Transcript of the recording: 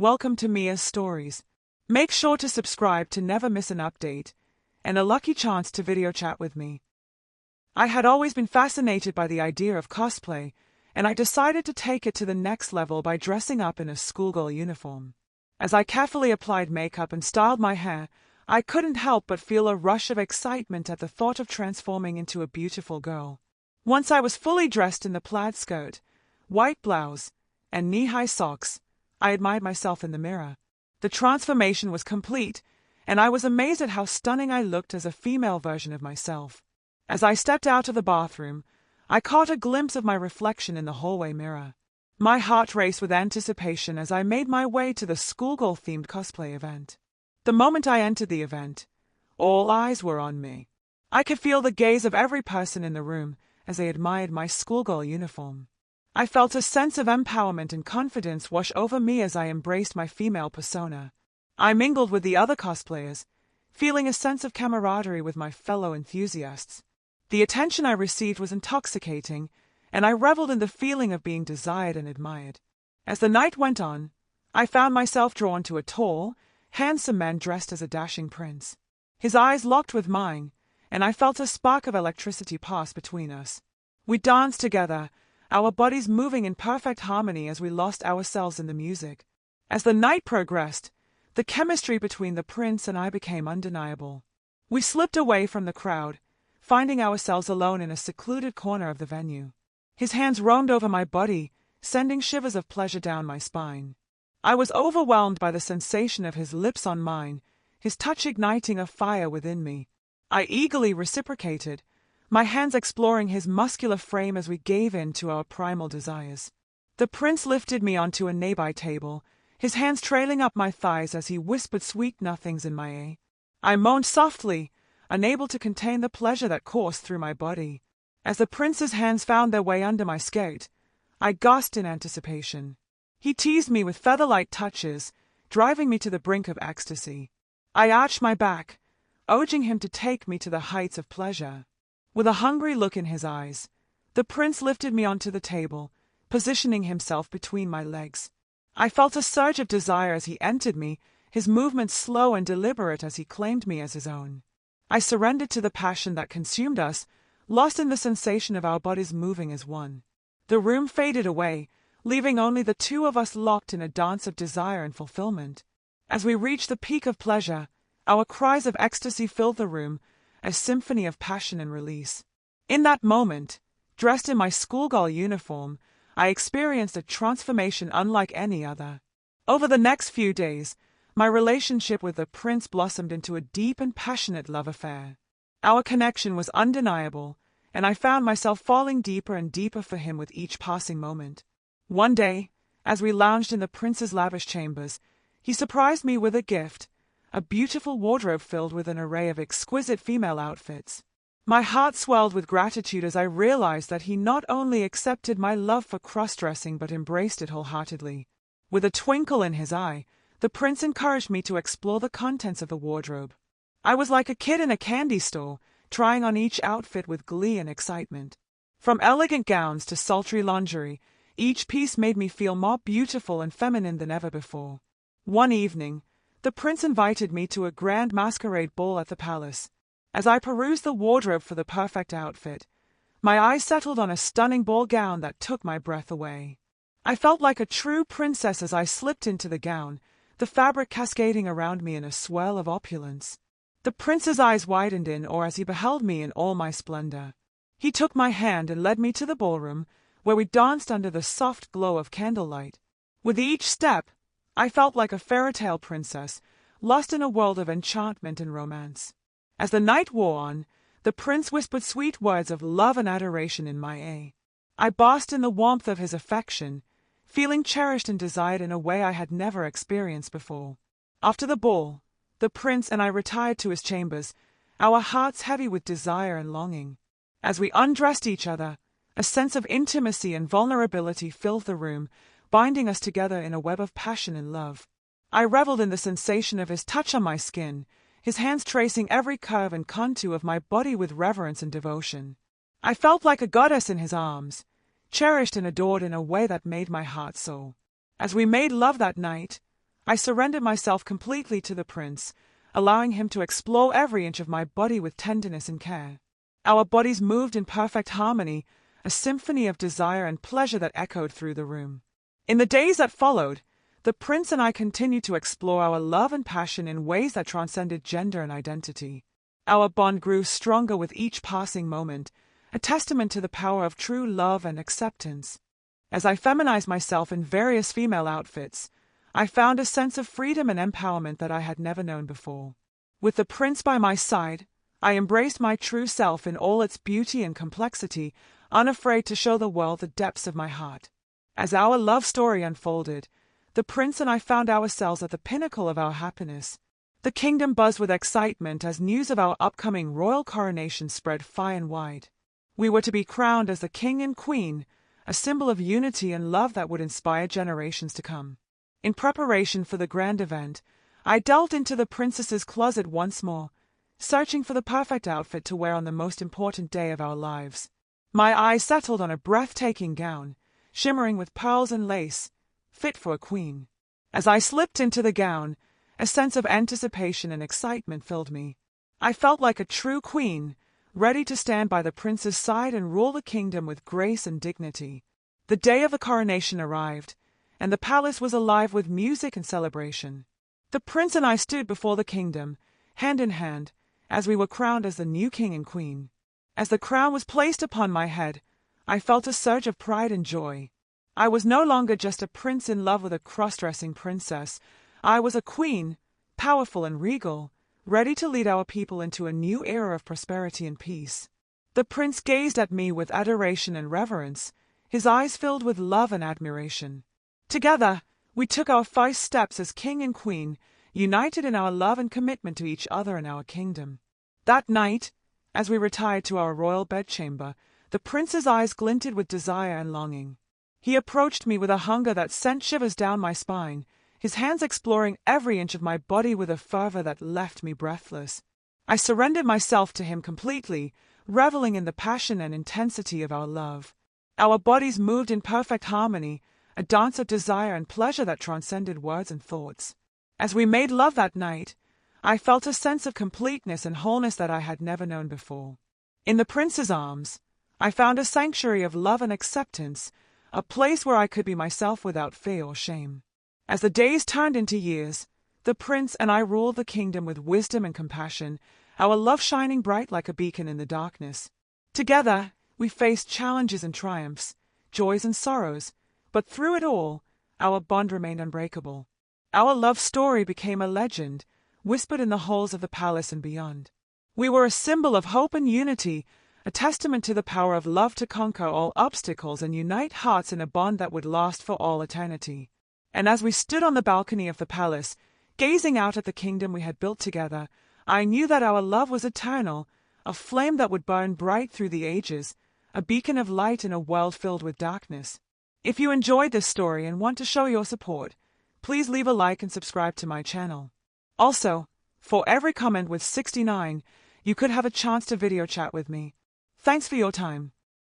welcome to Mia's Stories. Make sure to subscribe to never miss an update, and a lucky chance to video chat with me. I had always been fascinated by the idea of cosplay, and I decided to take it to the next level by dressing up in a schoolgirl uniform. As I carefully applied makeup and styled my hair, I couldn't help but feel a rush of excitement at the thought of transforming into a beautiful girl. Once I was fully dressed in the plaid skirt, white blouse, and knee-high socks, I admired myself in the mirror. The transformation was complete, and I was amazed at how stunning I looked as a female version of myself. As I stepped out of the bathroom, I caught a glimpse of my reflection in the hallway mirror. My heart raced with anticipation as I made my way to the schoolgirl-themed cosplay event. The moment I entered the event, all eyes were on me. I could feel the gaze of every person in the room as they admired my schoolgirl uniform. I felt a sense of empowerment and confidence wash over me as I embraced my female persona. I mingled with the other cosplayers, feeling a sense of camaraderie with my fellow enthusiasts. The attention I received was intoxicating, and I reveled in the feeling of being desired and admired. As the night went on, I found myself drawn to a tall, handsome man dressed as a dashing prince. His eyes locked with mine, and I felt a spark of electricity pass between us. We danced together, our bodies moving in perfect harmony as we lost ourselves in the music. As the night progressed, the chemistry between the prince and I became undeniable. We slipped away from the crowd, finding ourselves alone in a secluded corner of the venue. His hands roamed over my body, sending shivers of pleasure down my spine. I was overwhelmed by the sensation of his lips on mine, his touch igniting a fire within me. I eagerly reciprocated, my hands exploring his muscular frame as we gave in to our primal desires. The prince lifted me onto a nearby table, his hands trailing up my thighs as he whispered sweet nothings in my ear. I moaned softly, unable to contain the pleasure that coursed through my body. As the prince's hands found their way under my skirt, I gasped in anticipation. He teased me with feather-light touches, driving me to the brink of ecstasy. I arched my back, urging him to take me to the heights of pleasure. With a hungry look in his eyes, the prince lifted me onto the table, positioning himself between my legs. I felt a surge of desire as he entered me, his movements slow and deliberate as he claimed me as his own. I surrendered to the passion that consumed us, lost in the sensation of our bodies moving as one. The room faded away, leaving only the two of us locked in a dance of desire and fulfillment. As we reached the peak of pleasure, our cries of ecstasy filled the room, a symphony of passion and release. In that moment, dressed in my schoolgirl uniform, I experienced a transformation unlike any other. Over the next few days, my relationship with the prince blossomed into a deep and passionate love affair. Our connection was undeniable, and I found myself falling deeper and deeper for him with each passing moment. One day, as we lounged in the prince's lavish chambers, he surprised me with a gift, a beautiful wardrobe filled with an array of exquisite female outfits. My heart swelled with gratitude as I realized that he not only accepted my love for cross-dressing but embraced it wholeheartedly. With a twinkle in his eye, the prince encouraged me to explore the contents of the wardrobe. I was like a kid in a candy store, trying on each outfit with glee and excitement. From elegant gowns to sultry lingerie, each piece made me feel more beautiful and feminine than ever before. One evening, the prince invited me to a grand masquerade ball at the palace. As I perused the wardrobe for the perfect outfit, my eyes settled on a stunning ball gown that took my breath away. I felt like a true princess as I slipped into the gown, the fabric cascading around me in a swell of opulence. The prince's eyes widened in awe as he beheld me in all my splendor. He took my hand and led me to the ballroom, where we danced under the soft glow of candlelight. With each step, I felt like a fairy-tale princess, lost in a world of enchantment and romance. As the night wore on, the prince whispered sweet words of love and adoration in my ear. I basked in the warmth of his affection, feeling cherished and desired in a way I had never experienced before. After the ball, the prince and I retired to his chambers, our hearts heavy with desire and longing. As we undressed each other, a sense of intimacy and vulnerability filled the room, binding us together in a web of passion and love. I reveled in the sensation of his touch on my skin, his hands tracing every curve and contour of my body with reverence and devotion. I felt like a goddess in his arms, cherished and adored in a way that made my heart soar. As we made love that night, I surrendered myself completely to the prince, allowing him to explore every inch of my body with tenderness and care. Our bodies moved in perfect harmony, a symphony of desire and pleasure that echoed through the room. In the days that followed, the prince and I continued to explore our love and passion in ways that transcended gender and identity. Our bond grew stronger with each passing moment, a testament to the power of true love and acceptance. As I feminized myself in various female outfits, I found a sense of freedom and empowerment that I had never known before. With the prince by my side, I embraced my true self in all its beauty and complexity, unafraid to show the world the depths of my heart. As our love story unfolded, the prince and I found ourselves at the pinnacle of our happiness. The kingdom buzzed with excitement as news of our upcoming royal coronation spread far and wide. We were to be crowned as the king and queen, a symbol of unity and love that would inspire generations to come. In preparation for the grand event, I delved into the princess's closet once more, searching for the perfect outfit to wear on the most important day of our lives. My eyes settled on a breathtaking gown, shimmering with pearls and lace, fit for a queen. As I slipped into the gown, a sense of anticipation and excitement filled me. I felt like a true queen, ready to stand by the prince's side and rule the kingdom with grace and dignity. The day of the coronation arrived, and the palace was alive with music and celebration. The prince and I stood before the kingdom, hand in hand, as we were crowned as the new king and queen. As the crown was placed upon my head, I felt a surge of pride and joy. I was no longer just a prince in love with a cross-dressing princess. I was a queen, powerful and regal, ready to lead our people into a new era of prosperity and peace. The prince gazed at me with adoration and reverence, his eyes filled with love and admiration. Together, we took our first steps as king and queen, united in our love and commitment to each other and our kingdom. That night, as we retired to our royal bedchamber, the prince's eyes glinted with desire and longing. He approached me with a hunger that sent shivers down my spine, his hands exploring every inch of my body with a fervor that left me breathless. I surrendered myself to him completely, reveling in the passion and intensity of our love. Our bodies moved in perfect harmony, a dance of desire and pleasure that transcended words and thoughts. As we made love that night, I felt a sense of completeness and wholeness that I had never known before. In the prince's arms, I found a sanctuary of love and acceptance, a place where I could be myself without fear or shame. As the days turned into years, the prince and I ruled the kingdom with wisdom and compassion, our love shining bright like a beacon in the darkness. Together, we faced challenges and triumphs, joys and sorrows, but through it all, our bond remained unbreakable. Our love story became a legend, whispered in the halls of the palace and beyond. We were a symbol of hope and unity, a testament to the power of love to conquer all obstacles and unite hearts in a bond that would last for all eternity. And as we stood on the balcony of the palace, gazing out at the kingdom we had built together, I knew that our love was eternal, a flame that would burn bright through the ages, a beacon of light in a world filled with darkness. If you enjoyed this story and want to show your support, please leave a like and subscribe to my channel. Also, for every comment with 69, you could have a chance to video chat with me. Thanks for your time.